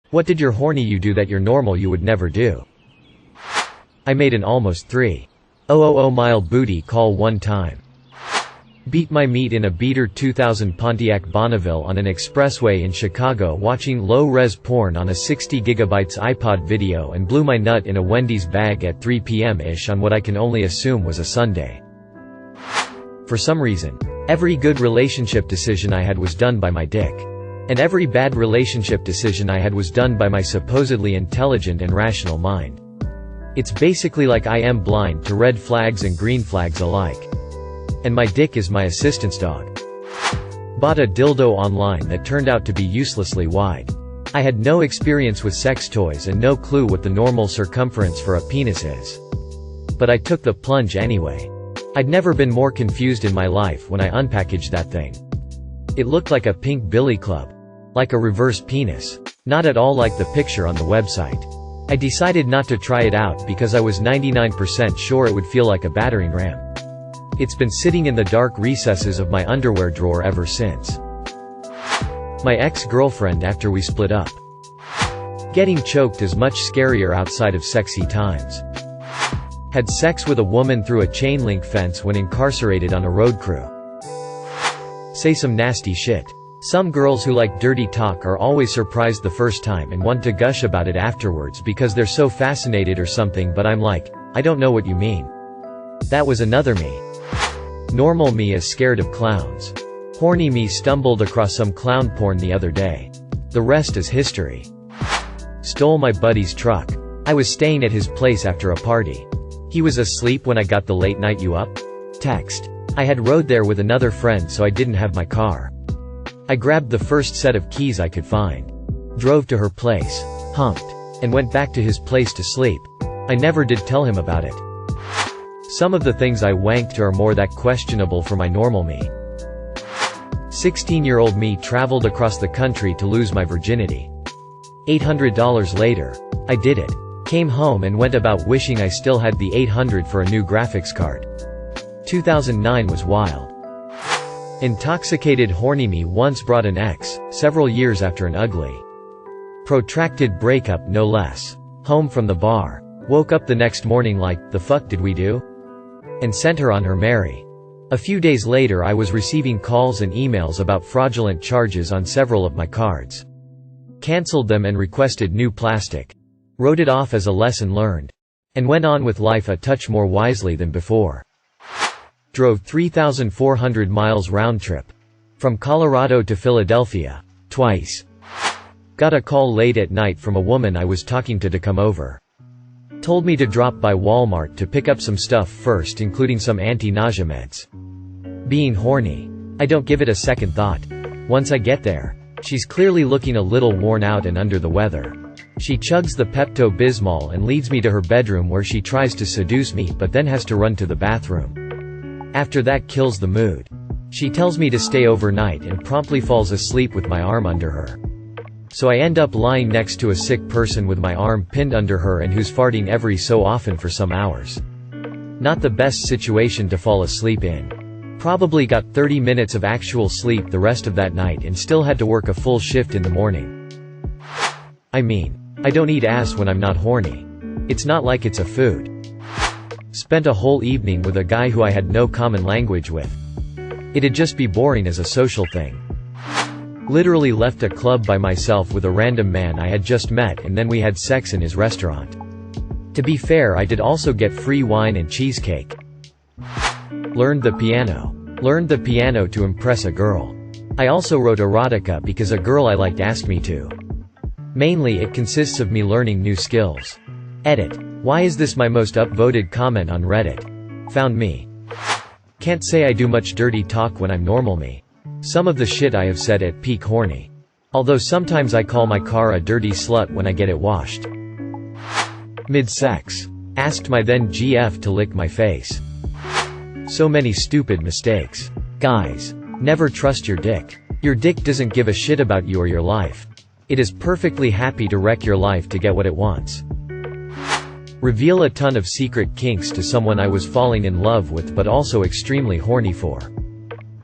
What did your horny you do that your normal you would never do? I made an almost 3,000 mile booty call one time. Beat my meat in a beater 2000 Pontiac Bonneville on an expressway in Chicago watching low-res porn on a 60 GB iPod video and blew my nut in a Wendy's bag at 3 p.m.-ish on what I can only assume was a Sunday. For some reason, every good relationship decision I had was done by my dick. And every bad relationship decision I had was done by my supposedly intelligent and rational mind. It's basically like I am blind to red flags and green flags alike. And my dick is my assistance dog. Bought a dildo online that turned out to be uselessly wide. I had no experience with sex toys and no clue what the normal circumference for a penis is. But I took the plunge anyway. I'd never been more confused in my life when I unpackaged that thing. It looked like a pink billy club. Like a reverse penis. Not at all like the picture on the website. I decided not to try it out because I was 99% sure it would feel like a battering ram. It's been sitting in the dark recesses of my underwear drawer ever since. My ex-girlfriend after we split up. Getting choked is much scarier outside of sexy times. Had sex with a woman through a chain-link fence when incarcerated on a road crew. Say some nasty shit. Some girls who like dirty talk are always surprised the first time and want to gush about it afterwards because they're so fascinated or something, but I'm like, I don't know what you mean. That was another me. Normal me is scared of clowns. Horny me stumbled across some clown porn the other day. The rest is history. Stole my buddy's truck. I was staying at his place after a party. He was asleep when I got the late night you up? Text. I had rode there with another friend so I didn't have my car. I grabbed the first set of keys I could find. Drove to her place. Humped. And went back to his place to sleep. I never did tell him about it. Some of the things I wanked are more that questionable for my normal me. 16-year-old me traveled across the country to lose my virginity. $800 later. I did it. Came home and went about wishing I still had the $800 for a new graphics card. 2009 was wild. Intoxicated horny me once brought an ex, several years after an ugly, protracted breakup no less, home from the bar. Woke up the next morning like, the fuck did we do? And sent her on her merry. A few days later I was receiving calls and emails about fraudulent charges on several of my cards. Cancelled them and requested new plastic. Wrote it off as a lesson learned. And went on with life a touch more wisely than before. Drove 3,400 miles round trip. From Colorado to Philadelphia. Twice. Got a call late at night from a woman I was talking to come over. Told me to drop by Walmart to pick up some stuff first, including some anti-nausea meds. Being horny. I don't give it a second thought. Once I get there, she's clearly looking a little worn out and under the weather. She chugs the Pepto-Bismol and leads me to her bedroom where she tries to seduce me but then has to run to the bathroom. After that kills the mood. She tells me to stay overnight and promptly falls asleep with my arm under her. So I end up lying next to a sick person with my arm pinned under her and who's farting every so often for some hours. Not the best situation to fall asleep in. Probably got 30 minutes of actual sleep the rest of that night and still had to work a full shift in the morning. I mean, I don't eat ass when I'm not horny. It's not like it's a food. Spent a whole evening with a guy who I had no common language with. It'd just be boring as a social thing. Literally left a club by myself with a random man I had just met and then we had sex in his restaurant. To be fair, I did also get free wine and cheesecake. Learned the piano. Learned the piano to impress a girl. I also wrote erotica because a girl I liked asked me to. Mainly it consists of me learning new skills. Edit. Why is this my most upvoted comment on Reddit? Found me. Can't say I do much dirty talk when I'm normal me. Some of the shit I have said at peak horny. Although sometimes I call my car a dirty slut when I get it washed. Mid-sex. Asked my then GF to lick my face. So many stupid mistakes. Guys. Never trust your dick. Your dick doesn't give a shit about you or your life. It is perfectly happy to wreck your life to get what it wants. Reveal a ton of secret kinks to someone I was falling in love with but also extremely horny for.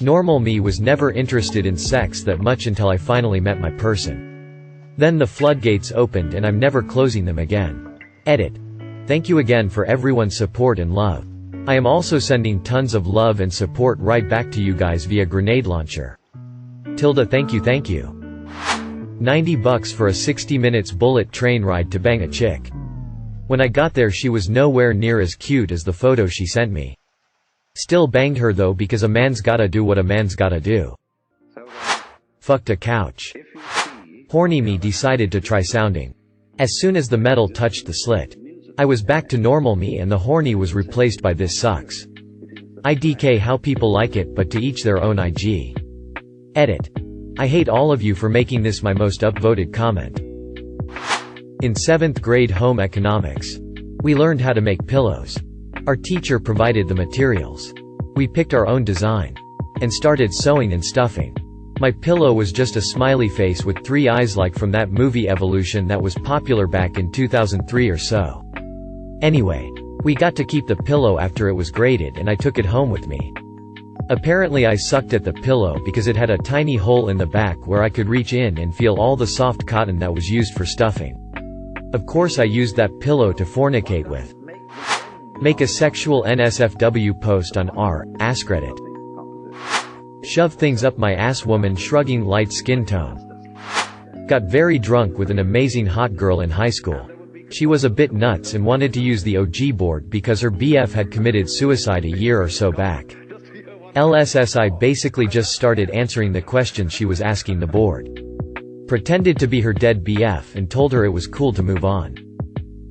Normal me was never interested in sex that much until I finally met my person. Then the floodgates opened and I'm never closing them again. Edit. Thank you again for everyone's support and love. I am also sending tons of love and support right back to you guys via grenade launcher. Tilda, thank you, thank you. $90 for a 60 minutes bullet train ride to bang a chick. When I got there she was nowhere near as cute as the photo she sent me. Still banged her though because a man's gotta do what a man's gotta do. Fucked a couch. Horny me decided to try sounding. As soon as the metal touched the slit, I was back to normal me and the horny was replaced by this sucks. IDK how people like it, but to each their own. IG. Edit. I hate all of you for making this my most upvoted comment. In 7th grade home economics, we learned how to make pillows. Our teacher provided the materials. We picked our own design and started sewing and stuffing. My pillow was just a smiley face with 3 eyes like from that movie Evolution that was popular back in 2003 or so. Anyway, we got to keep the pillow after it was graded and I took it home with me. Apparently I sucked at the pillow because it had a tiny hole in the back where I could reach in and feel all the soft cotton that was used for stuffing. Of course I used that pillow to fornicate with. Make a sexual NSFW post on askReddit. Shove things up my ass, woman shrugging, light skin tone. Got very drunk with an amazing hot girl in high school. She was a bit nuts and wanted to use the OG board because her BF had committed suicide a year or so back. LSSI basically just started answering the questions she was asking the board. Pretended to be her dead BF and told her it was cool to move on.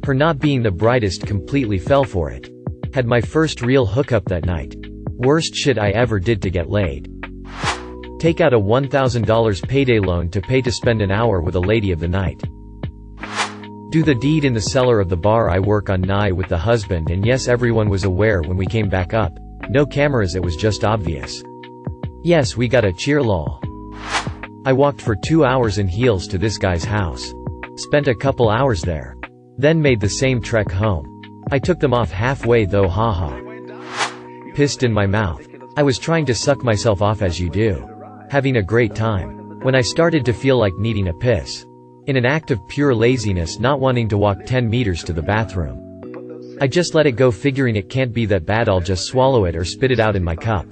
Her not being the brightest completely fell for it. Had my first real hookup that night. Worst shit I ever did to get laid. Take out a $1,000 payday loan to pay to spend an hour with a lady of the night. Do the deed in the cellar of the bar I work on night with the husband, and yes, everyone was aware when we came back up. No cameras, it was just obvious. Yes, we got a cheer lol. I walked for 2 hours in heels to this guy's house. Spent a couple hours there. Then made the same trek home. I took them off halfway though, haha. Pissed in my mouth. I was trying to suck myself off as you do. Having a great time. When I started to feel like needing a piss. In an act of pure laziness, not wanting to walk 10 meters to the bathroom. I just let it go, figuring it can't be that bad, I'll just swallow it or spit it out in my cup.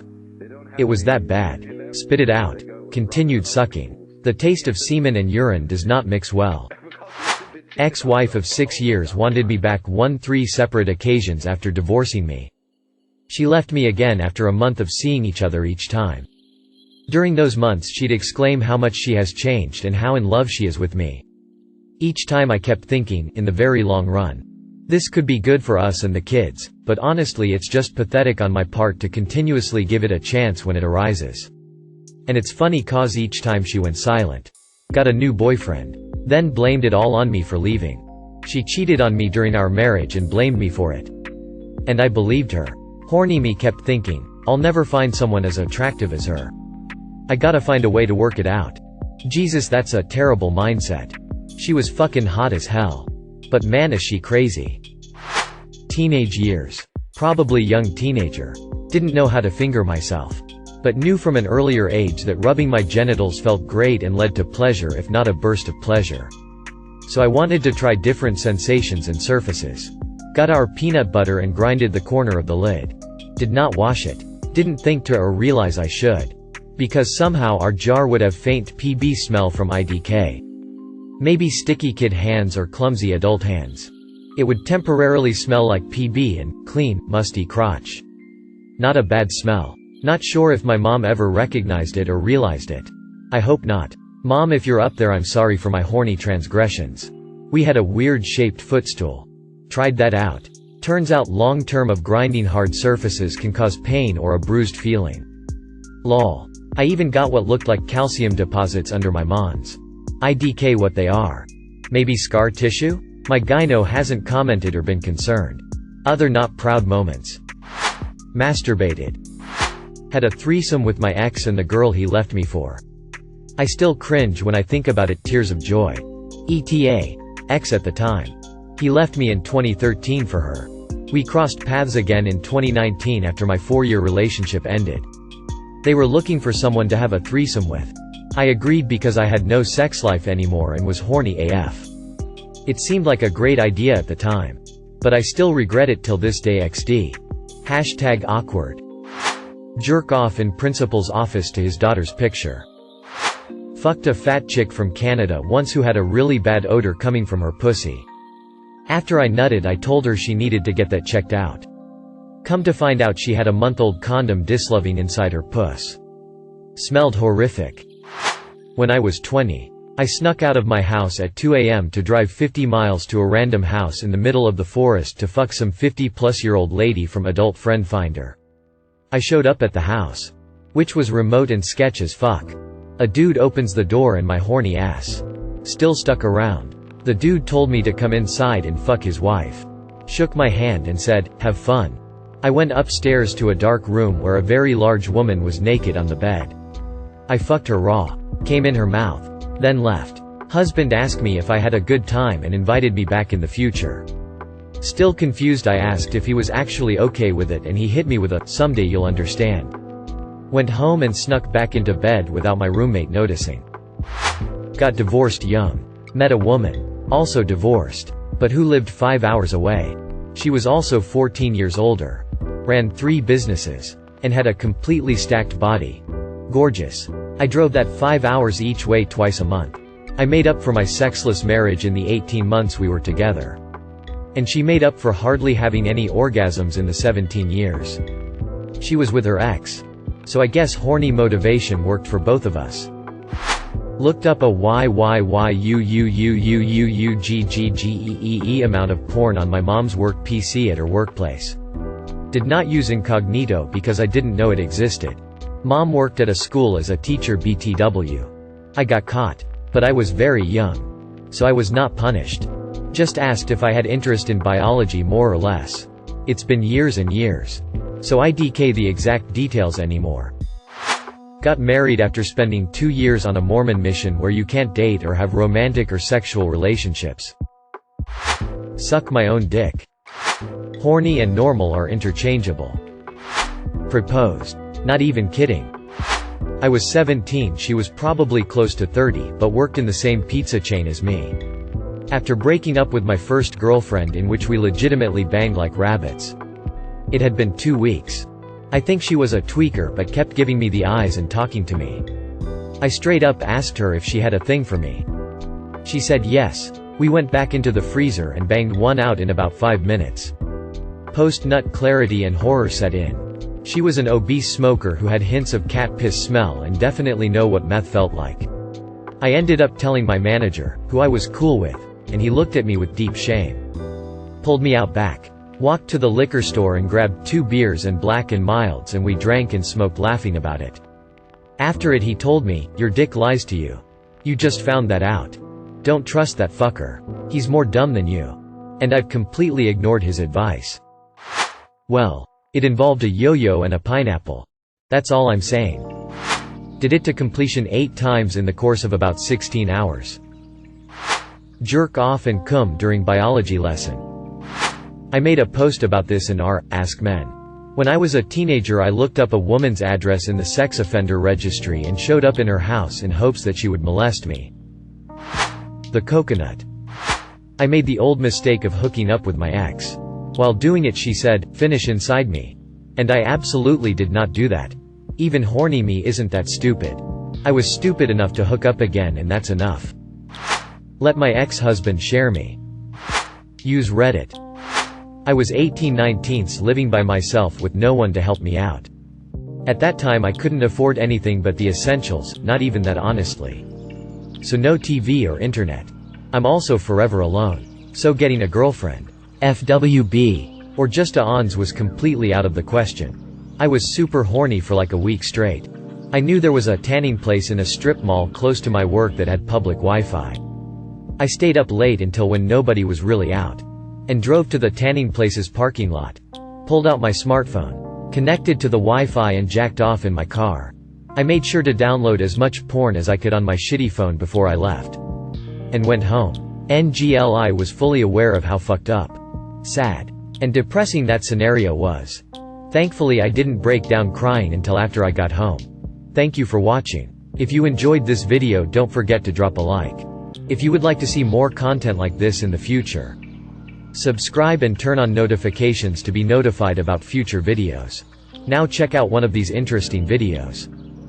It was that bad. Spit it out. Continued sucking. The taste of semen and urine does not mix well. Ex-wife of 6 years wanted me back 3 separate occasions after divorcing me. She left me again after a month of seeing each other each time. During those months she'd exclaim how much she has changed and how in love she is with me. Each time I kept thinking, in the very long run, this could be good for us and the kids, but honestly it's just pathetic on my part to continuously give it a chance when it arises. And it's funny cause each time she went silent. Got a new boyfriend. Then blamed it all on me for leaving. She cheated on me during our marriage and blamed me for it. And I believed her. Horny me kept thinking, I'll never find someone as attractive as her. I gotta find a way to work it out. Jesus, that's a terrible mindset. She was fucking hot as hell. But man is she crazy. Teenage years. Probably young teenager. Didn't know how to finger myself. But knew from an earlier age that rubbing my genitals felt great and led to pleasure, if not a burst of pleasure. So I wanted to try different sensations and surfaces. Got our peanut butter and grinded the corner of the lid. Did not wash it. Didn't think to or realize I should. Because somehow our jar would have faint PB smell from IDK. Maybe sticky kid hands or clumsy adult hands. It would temporarily smell like PB and clean, musty crotch. Not a bad smell. Not sure if my mom ever recognized it or realized it. I hope not. Mom, if you're up there, I'm sorry for my horny transgressions. We had a weird shaped footstool. Tried that out. Turns out long term of grinding hard surfaces can cause pain or a bruised feeling. Lol. I even got what looked like calcium deposits under my mons. IDK what they are. Maybe scar tissue? My gyno hasn't commented or been concerned. Other not proud moments. Masturbated. Had a threesome with my ex and the girl he left me for. I still cringe when I think about it, tears of joy. ETA. Ex at the time. He left me in 2013 for her. We crossed paths again in 2019 after my 4-year relationship ended. They were looking for someone to have a threesome with. I agreed because I had no sex life anymore and was horny AF. It seemed like a great idea at the time. But I still regret it till this day XD. #awkward. Jerk off in principal's office to his daughter's picture. Fucked a fat chick from Canada once who had a really bad odor coming from her pussy. After I nutted I told her she needed to get that checked out. Come to find out she had a month-old condom disloving inside her puss. Smelled horrific. When I was 20, I snuck out of my house at 2 a.m. to drive 50 miles to a random house in the middle of the forest to fuck some 50-plus-year-old lady from Adult Friend Finder. I showed up at the house, which was remote and sketch as fuck. A dude opens the door and my horny ass still stuck around. The dude told me to come inside and fuck his wife. Shook my hand and said, "Have fun." I went upstairs to a dark room where a very large woman was naked on the bed. I fucked her raw, came in her mouth, then left. Husband asked me if I had a good time and invited me back in the future. Still confused I asked if he was actually okay with it and he hit me with a "someday you'll understand." Went home and snuck back into bed without my roommate noticing. Got divorced young. Met a woman, also divorced, but who lived 5 hours away. She was also 14 years older. Ran 3 businesses. And had a completely stacked body. Gorgeous. I drove that 5 hours each way twice a month. I made up for my sexless marriage in the 18 months we were together. And she made up for hardly having any orgasms in the 17 years. She was with her ex. So I guess horny motivation worked for both of us. Looked up a YYYUUUUUGGGEE amount of porn on my mom's work PC at her workplace. Did not use incognito because I didn't know it existed. Mom worked at a school as a teacher BTW. I got caught. But I was very young. So I was not punished. Just asked if I had interest in biology more or less. It's been years and years. So I DK the exact details anymore. Got married after spending 2 years on a Mormon mission where you can't date or have romantic or sexual relationships. Suck my own dick. Horny and normal are interchangeable. Proposed. Not even kidding. I was 17, she was probably close to 30, but worked in the same pizza chain as me. After breaking up with my first girlfriend in which we legitimately banged like rabbits. It had been 2 weeks. I think she was a tweaker but kept giving me the eyes and talking to me. I straight up asked her if she had a thing for me. She said yes. We went back into the freezer and banged one out in about 5 minutes. Post-nut clarity and horror set in. She was an obese smoker who had hints of cat piss smell and definitely know what meth felt like. I ended up telling my manager, who I was cool with, and he looked at me with deep shame. Pulled me out back. Walked to the liquor store and grabbed 2 beers and Black and Milds and we drank and smoked laughing about it. After it he told me, "Your dick lies to you. You just found that out. Don't trust that fucker. He's more dumb than you." And I've completely ignored his advice. Well, it involved a yo-yo and a pineapple. That's all I'm saying. Did it to completion 8 times in the course of about 16 hours. Jerk off and cum during biology lesson. I made a post about this in Ask Men. When I was a teenager I looked up a woman's address in the sex offender registry and showed up in her house in hopes that she would molest me. The coconut. I made the old mistake of hooking up with my ex. While doing it she said, "Finish inside me." And I absolutely did not do that. Even horny me isn't that stupid. I was stupid enough to hook up again and that's enough. Let my ex-husband share me. Use Reddit. I was 18-19 living by myself with no one to help me out. At that time I couldn't afford anything but the essentials, not even that honestly. So no TV or internet. I'm also forever alone. So getting a girlfriend, FWB, or just a ons was completely out of the question. I was super horny for like a week straight. I knew there was a tanning place in a strip mall close to my work that had public Wi-Fi. I stayed up late until when nobody was really out. And drove to the tanning place's parking lot. Pulled out my smartphone. Connected to the Wi-Fi and jacked off in my car. I made sure to download as much porn as I could on my shitty phone before I left. And went home. NGLI was fully aware of how fucked up, sad, and depressing that scenario was. Thankfully I didn't break down crying until after I got home. Thank you for watching. If you enjoyed this video, don't forget to drop a like. If you would like to see more content like this in the future, subscribe and turn on notifications to be notified about future videos. Now check out one of these interesting videos.